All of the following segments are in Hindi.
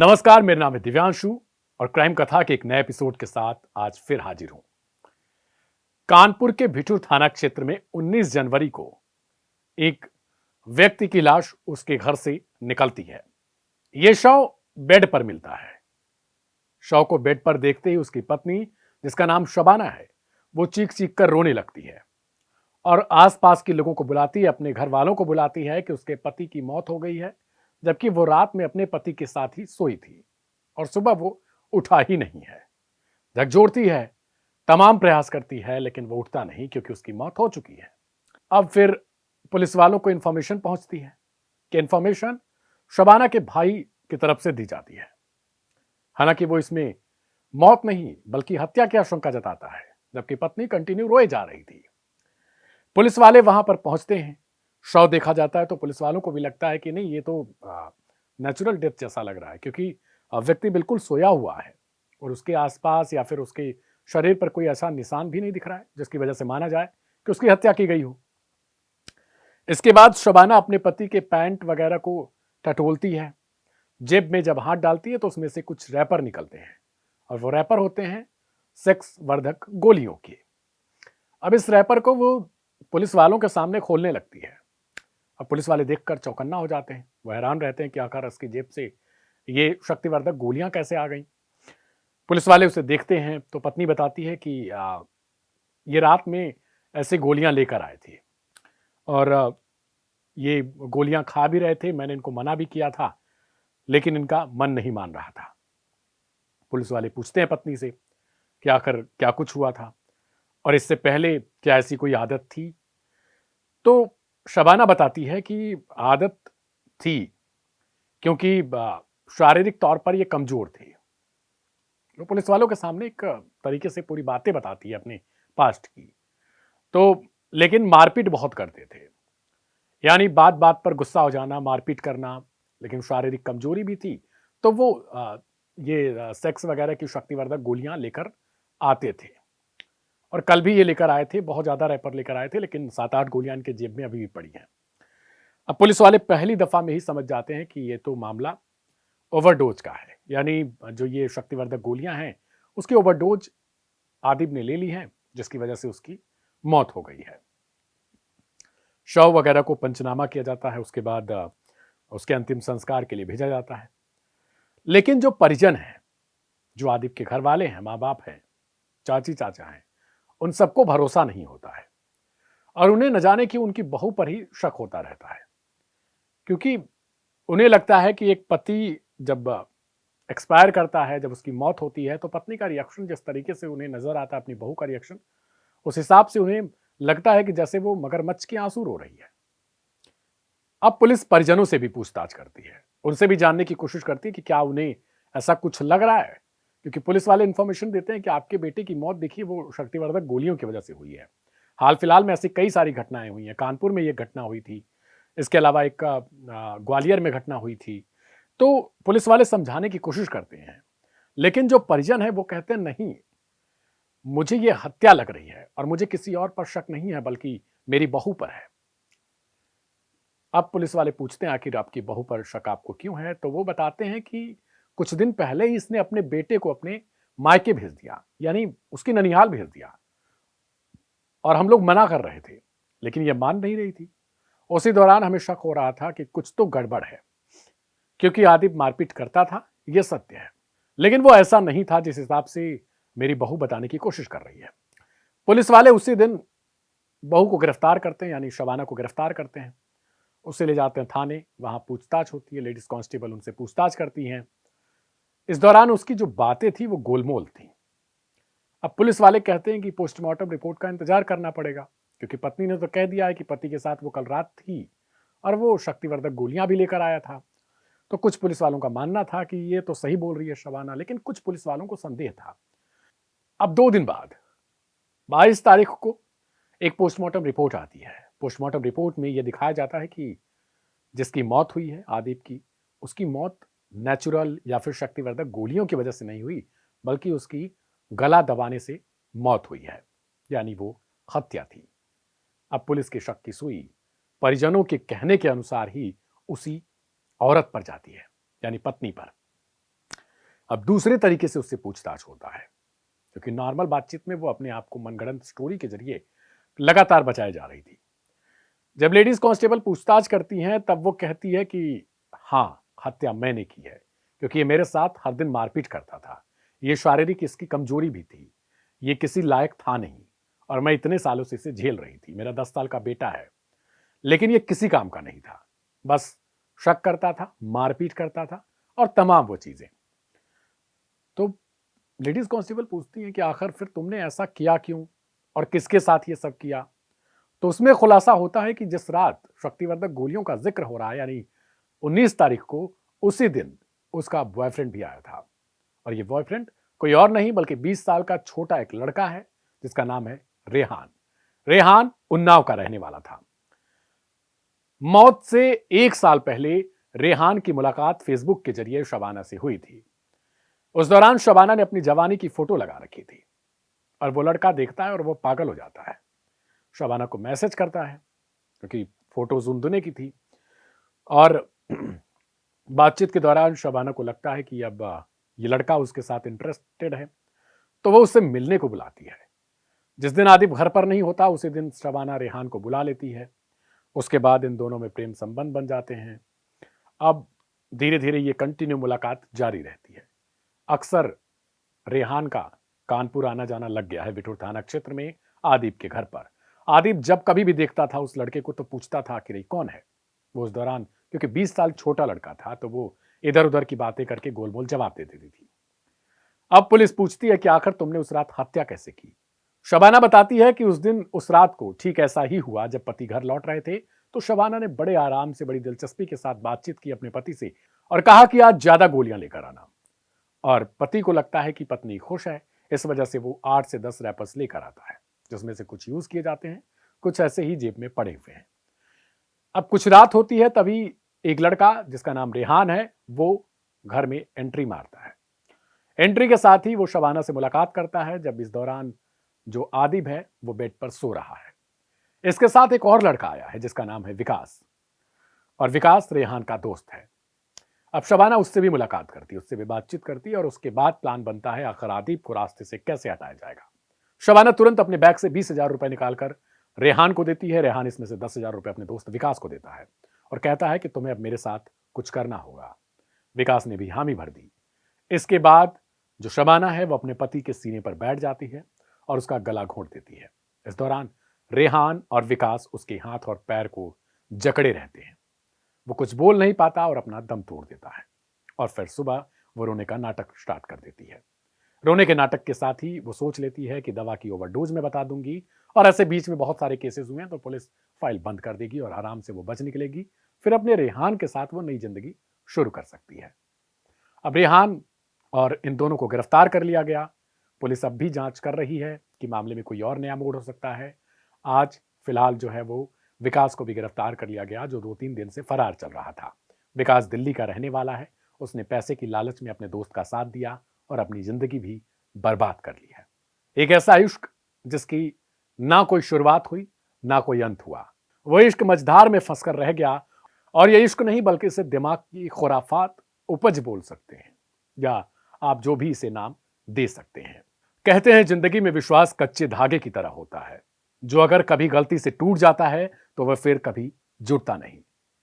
नमस्कार, मेरा नाम है दिव्यांशु और क्राइम कथा के एक नए एपिसोड के साथ आज फिर हाजिर हूं। कानपुर के भिठूर थाना क्षेत्र में 19 जनवरी को एक व्यक्ति की लाश उसके घर से निकलती है। यह शव बेड पर मिलता है। शव को बेड पर देखते ही उसकी पत्नी, जिसका नाम शबाना है, वो चीख चीख कर रोने लगती है और आसपास के लोगों को बुलाती है, अपने घर वालों को बुलाती है कि उसके पति की मौत हो गई है, जबकि वो रात में अपने पति के साथ ही सोई थी और सुबह वो उठा ही नहीं है। झकझोरती है, तमाम प्रयास करती है, लेकिन वो उठता नहीं क्योंकि उसकी मौत हो चुकी है। अब फिर पुलिस वालों को इंफॉर्मेशन पहुंचती है कि इंफॉर्मेशन शबाना के भाई की तरफ से दी जाती है। हालांकि वो इसमें मौत नहीं बल्कि हत्या की आशंका जताता है, जबकि पत्नी कंटिन्यू रोए जा रही थी। पुलिस वाले वहां पर पहुंचते हैं, शव देखा जाता है तो पुलिस वालों को भी लगता है कि नहीं, ये तो नेचुरल डेथ जैसा लग रहा है, क्योंकि व्यक्ति बिल्कुल सोया हुआ है और उसके आसपास या फिर उसके शरीर पर कोई ऐसा निशान भी नहीं दिख रहा है जिसकी वजह से माना जाए कि उसकी हत्या की गई हो। इसके बाद शबाना अपने पति के पैंट वगैरह को टटोलती है। जेब में जब हाथ डालती है तो उसमें से कुछ रैपर निकलते हैं और वो रैपर होते हैं सेक्स वर्धक गोलियों के। अब इस रैपर को वो पुलिस वालों के सामने खोलने लगती है। अब पुलिस वाले देखकर चौकन्ना हो जाते हैं। वो हैरान रहते हैं कि आखिर उसकी जेब से ये शक्तिवर्धक गोलियां कैसे आ गई। पुलिस वाले उसे देखते हैं तो पत्नी बताती है कि ये रात में ऐसे गोलियां लेकर आए थे और ये गोलियां खा भी रहे थे। मैंने इनको मना भी किया था, लेकिन इनका मन नहीं मान रहा था। पुलिस वाले पूछते हैं पत्नी से कि आखिर क्या कुछ हुआ था और इससे पहले क्या ऐसी कोई आदत थी। तो शबाना बताती है कि आदत थी, क्योंकि शारीरिक तौर पर ये कमजोर थे। वो पुलिस वालों के सामने एक तरीके से पूरी बातें बताती है अपने पास्ट की। तो लेकिन मारपीट बहुत करते थे, यानी बात बात पर गुस्सा हो जाना, मारपीट करना, लेकिन शारीरिक कमजोरी भी थी। तो वो ये सेक्स वगैरह की शक्तिवर्धक गोलियां लेकर आते थे और कल भी ये लेकर आए थे। बहुत ज्यादा रैपर लेकर आए थे, लेकिन 7-8 गोलियां इनके जेब में अभी भी पड़ी हैं। अब पुलिस वाले पहली दफा में ही समझ जाते हैं कि ये तो मामला ओवरडोज का है, यानी जो ये शक्तिवर्धक गोलियां हैं उसकी ओवरडोज आदिब ने ले ली है, जिसकी वजह से उसकी मौत हो गई है। शव वगैरह को पंचनामा किया जाता है, उसके बाद उसके अंतिम संस्कार के लिए भेजा जाता है। लेकिन जो परिजन हैं, जो आदिब के घर वाले हैं, माँ बाप हैं, चाची चाचा हैं, उन सबको भरोसा नहीं होता है और उन्हें न जाने कि उनकी बहू पर ही शक होता रहता है, क्योंकि उन्हें लगता है कि एक पति जब एक्सपायर करता है, जब उसकी मौत होती है, तो पत्नी का रिएक्शन जिस तरीके से उन्हें नजर आता है, अपनी बहू का रिएक्शन, उस हिसाब से उन्हें लगता है कि जैसे वो मगरमच्छ के आंसू रो रही है। अब पुलिस परिजनों से भी पूछताछ करती है, उनसे भी जानने की कोशिश करती है कि क्या उन्हें ऐसा कुछ लग रहा है, क्योंकि पुलिस वाले इंफॉर्मेशन देते हैं कि आपके बेटे की मौत देखिए वो शक्तिवर्धक गोलियों की वजह से हुई है। हाल फिलहाल में ऐसी कई सारी घटनाएं हुई हैं। कानपुर में ये घटना हुई थी, इसके अलावा एक ग्वालियर में घटना हुई थी। तो पुलिस वाले समझाने की कोशिश करते हैं, लेकिन जो परिजन है वो कहते हैं नहीं, मुझे ये हत्या लग रही है और मुझे किसी और पर शक नहीं है, बल्कि मेरी बहू पर है। अब पुलिस वाले पूछते हैं आखिर आपकी बहू पर शक आपको क्यों है, तो वो बताते हैं कि कुछ दिन पहले ही इसने अपने बेटे को अपने मायके भेज दिया, यानी उसकी ननिहाल भेज दिया, और हम लोग मना कर रहे थे, लेकिन ये मान नहीं रही थी। उसी दौरान हमें शक हो रहा था कि कुछ तो गड़बड़ है, क्योंकि आदिब मारपीट करता था, यह सत्य है, लेकिन वो ऐसा नहीं था जिस हिसाब से मेरी बहू बताने की कोशिश कर रही है। पुलिस वाले उसी दिन बहू को गिरफ्तार करते हैं, यानी शबाना को गिरफ्तार करते हैं। उसे ले जाते हैं थाने, वहां पूछताछ होती है, लेडीज कांस्टेबल उनसे पूछताछ करती हैं। इस दौरान उसकी जो बातें थी वो गोलमोल थी। अब पुलिस वाले कहते हैं कि पोस्टमार्टम रिपोर्ट का इंतजार करना पड़ेगा, क्योंकि पत्नी ने तो कह दिया है कि पति के साथ वो कल रात थी और वो शक्तिवर्धक गोलियां भी लेकर आया था। तो कुछ पुलिस वालों का मानना था कि ये तो सही बोल रही है शबाना, लेकिन कुछ पुलिस वालों को संदेह था। अब 2 दिन बाद 22 तारीख को एक पोस्टमार्टम रिपोर्ट आती है। पोस्टमार्टम रिपोर्ट में यह दिखाया जाता है कि जिसकी मौत हुई है आदिब की, उसकी मौत नेचुरल या फिर शक्तिवर्धक गोलियों की वजह से नहीं हुई, बल्कि उसकी गला दबाने से मौत हुई है, यानी वो हत्या थी। अब पुलिस के शक की सुई परिजनों के कहने के अनुसार ही उसी औरत पर जाती है, यानी पत्नी पर। अब दूसरे तरीके से उससे पूछताछ होता है, क्योंकि नॉर्मल बातचीत में वो अपने आप को मनगढ़ंत स्टोरी के जरिए लगातार बचाए जा रही थी। जब लेडीज कांस्टेबल पूछताछ करती हैं तब वो कहती है कि हाँ, हत्या मैंने की है, क्योंकि ये मेरे साथ हर दिन मारपीट करता था। ये शारीरिक इसकी कमजोरी भी थी। ये किसी लायक था नहीं और मैं इतने सालों से इसे झेल रही थी। मेरा 10 साल का बेटा है, लेकिन ये किसी काम का नहीं था। बस शक करता था, मारपीट करता था और तमाम वो चीजें। तो लेडीज कांस्टेबल पूछती हैं कि आखिर फिर तुमने ऐसा किया क्यों और किसके साथ ये सब किया? तो उसमें खुलासा होता है कि जिस रात शक्तिवर्धक गोलियों का जिक्र हो रहा है, यानी 19 तारीख को, उसी दिन उसका बॉयफ्रेंड भी आया था। और ये बॉयफ्रेंड कोई और नहीं बल्कि 20 साल का छोटा एक लड़का है जिसका नाम है रेहान। रेहान उन्नाव का रहने वाला था। मौत से 1 साल पहले रेहान की मुलाकात फेसबुक के जरिए शबाना से हुई थी। उस दौरान शबाना ने अपनी जवानी की फोटो लगा रखी थी और वो लड़का देखता है और वो पागल हो जाता है। शबाना को मैसेज करता है क्योंकि फोटो जुनदुने की थी और बातचीत के दौरान शबाना को लगता है कि अब ये लड़का उसके साथ इंटरेस्टेड है, तो वो उससे मिलने को बुलाती है। जिस दिन आदिप घर पर नहीं होता उसी दिन शबाना रेहान को बुला लेती है। उसके बाद इन दोनों में प्रेम संबंध बन जाते हैं। अब धीरे धीरे ये कंटिन्यू मुलाकात जारी रहती है। अक्सर रेहान का कानपुर आना जाना लग गया है बिठूर थाना क्षेत्र में आदिप के घर पर। आदिप जब कभी भी देखता था उस लड़के को तो पूछता था कि ये कौन है। वो उस दौरान क्योंकि 20 साल छोटा लड़का था तो वो इधर उधर की बातें करके गोलमोल जवाब दे देती थी। अब पुलिस पूछती है कि आखिर तुमने उस रात हत्या कैसे की? शबाना बताती है कि उस रात को ठीक ऐसा ही हुआ। जब पति घर लौट रहे थे तो शबाना ने बड़े आराम से, बड़ी दिलचस्पी के साथ बातचीत की अपने पति से और कहा कि आज ज्यादा गोलियां लेकर आना। और पति को लगता है कि पत्नी खुश है, इस वजह से वो 8 से 10 रैपर्स लेकर आता है, जिसमें से कुछ यूज किए जाते हैं, कुछ ऐसे ही जेब में पड़े हुए हैं। अब कुछ रात होती है, तभी एक लड़का जिसका नाम रेहान है वो घर में एंट्री मारता है। एंट्री के साथ ही वो शबाना से मुलाकात करता है। जब इस दौरान जो आदिब है वो बेड पर सो रहा है। इसके साथ एक और लड़का आया है जिसका नाम है विकास, और विकास रेहान का दोस्त है। अब शबाना उससे भी मुलाकात करती है, उससे भी बातचीत करती है और उसके बाद प्लान बनता है आखिर आदिब को रास्ते से कैसे हटाया जाएगा। शबाना तुरंत अपने बैग से 20,000 रुपए निकालकर रेहान को देती है। रेहान इसमें से 10,000 रुपए अपने दोस्त विकास को देता है और कहता है कि तुम्हें अब मेरे साथ कुछ करना होगा। विकास ने भी हामी भर दी। इसके बाद जो शबाना है वो अपने पति के सीने पर बैठ जाती है और उसका गला घोंट देती है। इस दौरान रेहान और विकास उसके हाथ और पैर को जकड़े रहते हैं। वो कुछ बोल नहीं पाता और अपना दम तोड़ देता है और फिर सुबह वो रोने का नाटक स्टार्ट कर देती है। रोने के नाटक के साथ ही वो सोच लेती है कि दवा की ओवरडोज में बता दूंगी और ऐसे बीच में बहुत सारे केसेस हुए हैं तो पुलिस फाइल बंद कर देगी और आराम से वो बच निकलेगी। फिर अपने रेहान के साथ वो नई जिंदगी शुरू कर सकती है। अब रेहान और इन दोनों को गिरफ्तार कर लिया गया। पुलिस अब भी जांच कर रही है कि मामले में कोई और नया मोड़ हो सकता है। आज फिलहाल जो है वो विकास को भी गिरफ्तार कर लिया गया जो 2-3 दिन से फरार चल रहा था। विकास दिल्ली का रहने वाला है। उसने पैसे की लालच में अपने दोस्त का साथ दिया और अपनी जिंदगी भी बर्बाद कर ली है। एक ऐसा इश्क जिसकी ना कोई शुरुआत हुई ना कोई अंत हुआ। वो इश्क मझधार में फंसकर रह गया और ये इश्क नहीं बल्कि इसे दिमाग की खुराफात उपज बोल सकते हैं या आप जो भी इसे नाम दे सकते हैं। कहते हैं जिंदगी में विश्वास कच्चे धागे की तरह होता है, जो अगर कभी गलती से टूट जाता है तो वह फिर कभी जुड़ता नहीं,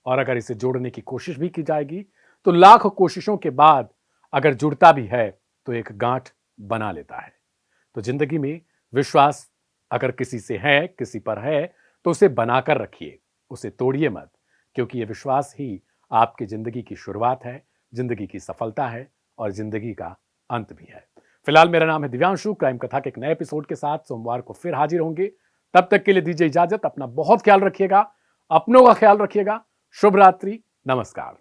और अगर इसे जोड़ने की कोशिश भी की जाएगी तो लाख कोशिशों के बाद अगर जुड़ता भी है तो एक गांठ बना लेता है। तो जिंदगी में विश्वास अगर किसी से है, किसी पर है, तो उसे बनाकर रखिए, उसे तोड़िए मत, क्योंकि यह विश्वास ही आपकी जिंदगी की शुरुआत है, जिंदगी की सफलता है और जिंदगी का अंत भी है। फिलहाल मेरा नाम है दिव्यांशु। क्राइम कथा के एक नए एपिसोड के साथ सोमवार को फिर हाजिर होंगे। तब तक के लिए दीजिए इजाजत। अपना बहुत ख्याल रखिएगा, अपनों का ख्याल रखिएगा। शुभ रात्रि, नमस्कार।